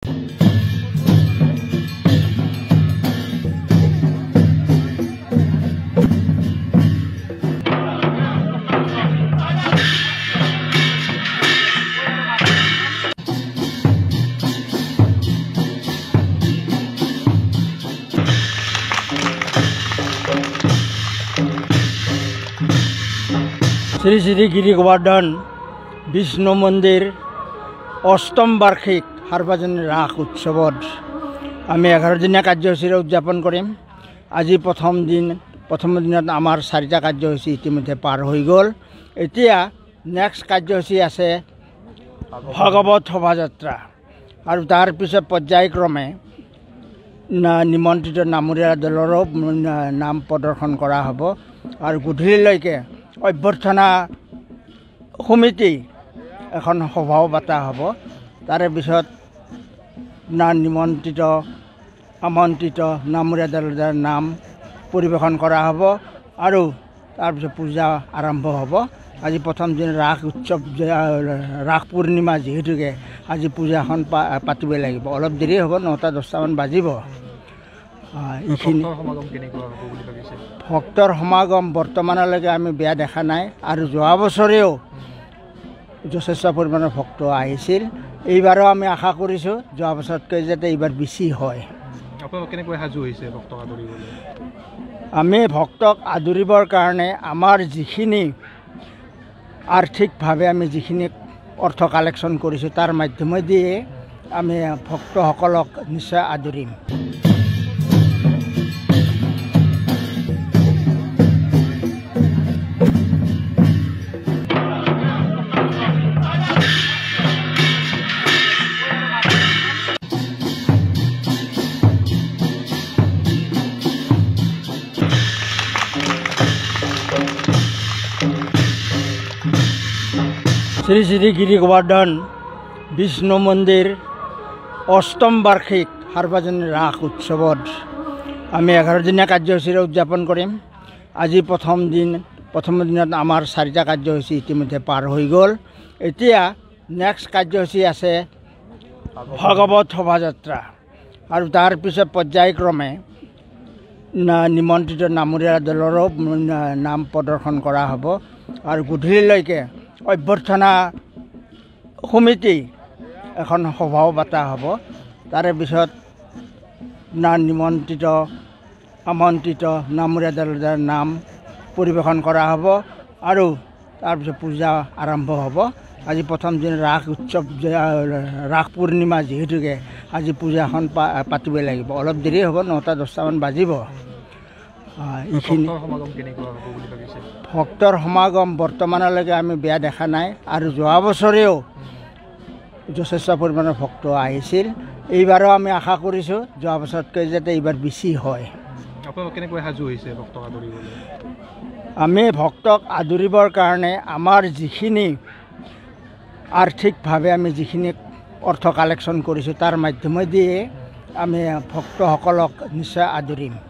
শ্ৰী শ্ৰী গিৰি গোবৰ্ধন বিষ্ণু মন্দিৰ অষ্টম বাৰ্ষিক সাৰ্বজনীন ৰাস উৎসৱত আমি 11 দিনীয়া কাৰ্যসূচীৰে উদযাপন কৰিম। আজি প্ৰথম দিনত আমাৰ 4টা কাৰ্যসূচী ইতিমধ্যে পাৰ হৈ গ'ল। এতিয়া নেক্সট কাৰ্যসূচী আছে ভগৱত শোভাযাত্ৰা আৰু তাৰ পিছত পৰ্যায়ক্ৰমে নিমন্ত্ৰিত নামৰীয়া দলৰো নাম প্ৰদৰ্শন কৰা হ'ব আৰু গধূলিলৈকে অভ্যৰ্থনা সমিতি এখন সভাও পাতা হ'ব। তাৰে পিছত নিমন্ত্ৰিত আমন্ত্ৰিত নামৰীয়া দলৰ নাম পৰিৱেশন কৰা হ'ব আৰু তাৰপিছত পূজা আৰম্ভ হ'ব। আজি প্ৰথম দিন ৰাস উৎসৱ, ৰাস পূৰ্ণিমা যিহেতুকে আজি পূজাখন পাতিব লাগিব। অলপ দেৰি হ'ব, 9-10টামান বাজিব। এইখিনি ভক্তৰ সমাগম বৰ্তমানলৈকে আমি বেয়া দেখা নাই আৰু যোৱা বছৰেও যথেষ্ট পৰিমাণৰ ভক্ত আহিছিল। এইবাৰো আমি আশা কৰিছোঁ যোৱা বছৰতকৈ যাতে এইবাৰ বেছি হয়। আমি ভক্তক আদৰিবৰ কাৰণে আমাৰ যিখিনি আৰ্থিকভাৱে আমি যিখিনি অৰ্থ কালেকশ্যন কৰিছোঁ তাৰ মাধ্যমেদিয়ে আমি ভক্তসকলক নিশ্চয় আদৰিম। শ্ৰী শ্ৰী গিৰি গোবৰ্ধন বিষ্ণু মন্দিৰ অষ্টম বাৰ্ষিক সাৰ্বজনীন ৰাস উৎসৱত আমি 11 দিনীয়া কাৰ্যসূচীৰে উদযাপন কৰিম। আজি প্ৰথম দিনত আমাৰ 4টা কাৰ্যসূচী ইতিমধ্যে পাৰ হৈ গ'ল। এতিয়া নেক্সট কাৰ্যসূচী আছে ভগৱত শোভাযাত্ৰা আৰু তাৰ পিছত পৰ্যায়ক্ৰমে নিমন্ত্ৰিত নামৰীয়া দলৰো নাম প্ৰদৰ্শন কৰা হ'ব আৰু গধূলিলৈকে অভ্যৰ্থনা সমিতি এখন সভাও পাতা হ'ব। তাৰে পিছত নিমন্ত্ৰিত আমন্ত্ৰিত নামৰীয়া দলৰ নাম পৰিৱেশন কৰা হ'ব আৰু তাৰপিছত পূজা আৰম্ভ হ'ব। আজি প্ৰথম দিন ৰাস উৎসৱ, ৰাস পূৰ্ণিমা যিহেতুকে আজি পূজাখন পাতিব লাগিব। অলপ দেৰি হ'ব, 9-10টামান বাজিব। এইখিনি ভক্তৰ সমাগম বৰ্তমানলৈকে আমি বেয়া দেখা নাই আৰু যোৱা বছৰেও যথেষ্ট পৰিমাণৰ ভক্ত আহিছিল। এইবাৰো আমি আশা কৰিছোঁ যোৱা বছৰতকৈ যাতে এইবাৰ বেছি হয়। আমি ভক্তক আদৰিবৰ কাৰণে আমাৰ যিখিনি আৰ্থিকভাৱে আমি যিখিনি অৰ্থ কালেকশ্যন কৰিছোঁ তাৰ মাধ্যমেদিয়ে আমি ভক্তসকলক নিশ্চয় আদৰিম।